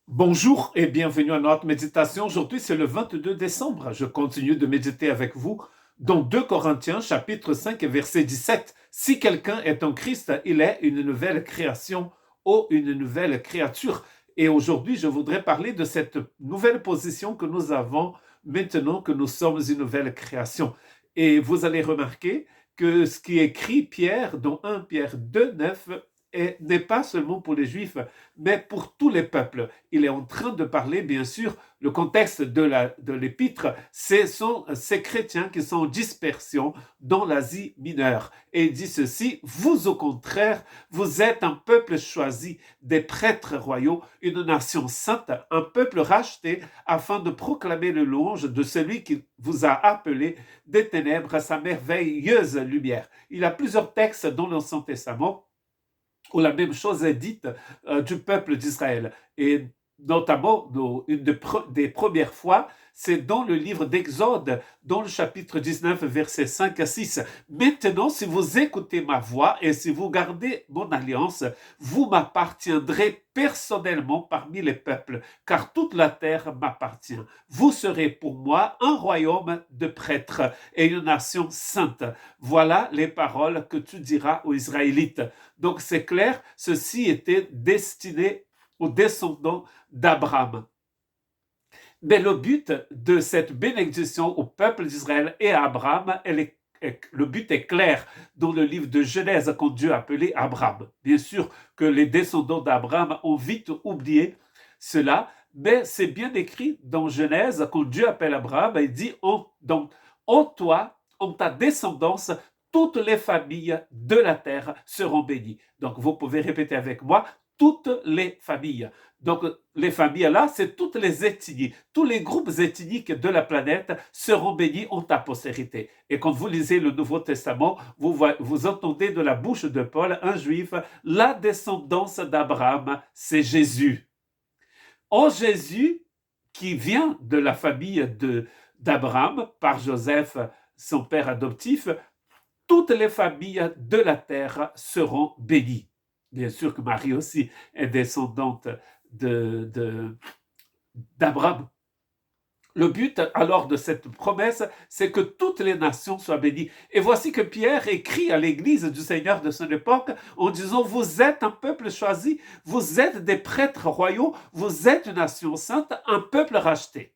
Bonjour et bienvenue à notre méditation. Aujourd'hui, c'est le 22 décembre. Je continue de méditer avec vous dans 2 Corinthiens, chapitre 5, verset 17. Si quelqu'un est en Christ, il est une nouvelle création ou une nouvelle créature. Et aujourd'hui, je voudrais parler de cette nouvelle position que nous avons maintenant que nous sommes une nouvelle création. Et vous allez remarquer que ce qui écrit Pierre dans 1 Pierre 2, 9 n'est pas seulement pour les Juifs, mais pour tous les peuples. Il est en train de parler, bien sûr, le contexte de l'épître, ce sont ces chrétiens qui sont en dispersion dans l'Asie mineure. Et il dit ceci, vous au contraire, vous êtes un peuple choisi, des prêtres royaux, une nation sainte, un peuple racheté, afin de proclamer le louange de celui qui vous a appelé des ténèbres à sa merveilleuse lumière. Il y a plusieurs textes dans l'Ancien Testament où la même chose est dite du peuple d'Israël. Et notamment, une des premières fois, c'est dans le livre d'Exode, dans le chapitre 19, versets 5 à 6. Maintenant, si vous écoutez ma voix et si vous gardez mon alliance, vous m'appartiendrez personnellement parmi les peuples, car toute la terre m'appartient. Vous serez pour moi un royaume de prêtres et une nation sainte. Voilà les paroles que tu diras aux Israélites. Donc c'est clair, ceci était destiné aux descendants d'Abraham. Mais le but de cette bénédiction au peuple d'Israël et à Abraham, le but est clair dans le livre de Genèse quand Dieu a appelé Abraham. Bien sûr que les descendants d'Abraham ont vite oublié cela, mais c'est bien écrit dans Genèse quand Dieu appelle Abraham, il dit en toi, en ta descendance, toutes les familles de la terre seront bénies. Donc vous pouvez répéter avec moi, toutes les familles. Donc, les familles là, c'est toutes les ethnies, tous les groupes ethniques de la planète seront bénis en ta postérité. Et quand vous lisez le Nouveau Testament, vous entendez de la bouche de Paul, un juif, la descendance d'Abraham, c'est Jésus. En Jésus, qui vient de la famille d'Abraham, par Joseph, son père adoptif, toutes les familles de la terre seront bénies. Bien sûr que Marie aussi est descendante d'Abraham. Le but alors de cette promesse, c'est que toutes les nations soient bénies. Et voici que Pierre écrit à l'église du Seigneur de son époque en disant, vous êtes un peuple choisi, vous êtes des prêtres royaux, vous êtes une nation sainte, un peuple racheté.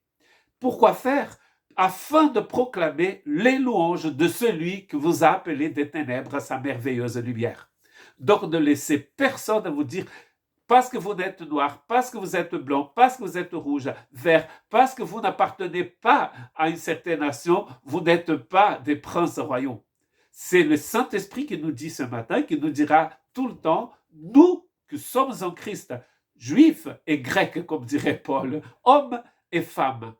Pourquoi faire? Afin de proclamer les louanges de celui que vous a appelé des ténèbres à sa merveilleuse lumière. Donc ne laissez personne vous dire, parce que vous êtes noir, parce que vous êtes blanc, parce que vous êtes rouge, vert, parce que vous n'appartenez pas à une certaine nation, vous n'êtes pas des princes royaux. C'est le Saint-Esprit qui nous dit ce matin, qui nous dira tout le temps, nous qui sommes en Christ, juifs et grecs, comme dirait Paul, hommes et femmes,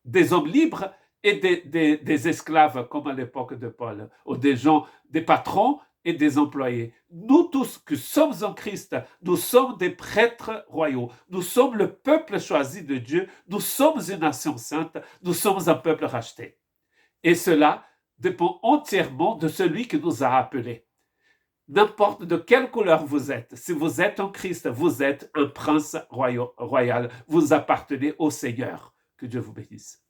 des hommes libres et des esclaves, comme à l'époque de Paul, ou des gens, des patrons et des employés. Nous tous qui sommes en Christ, nous sommes des prêtres royaux, nous sommes le peuple choisi de Dieu, nous sommes une nation sainte, nous sommes un peuple racheté. Et cela dépend entièrement de celui qui nous a appelés. N'importe de quelle couleur vous êtes, si vous êtes en Christ, vous êtes un prince royal, vous appartenez au Seigneur. Que Dieu vous bénisse.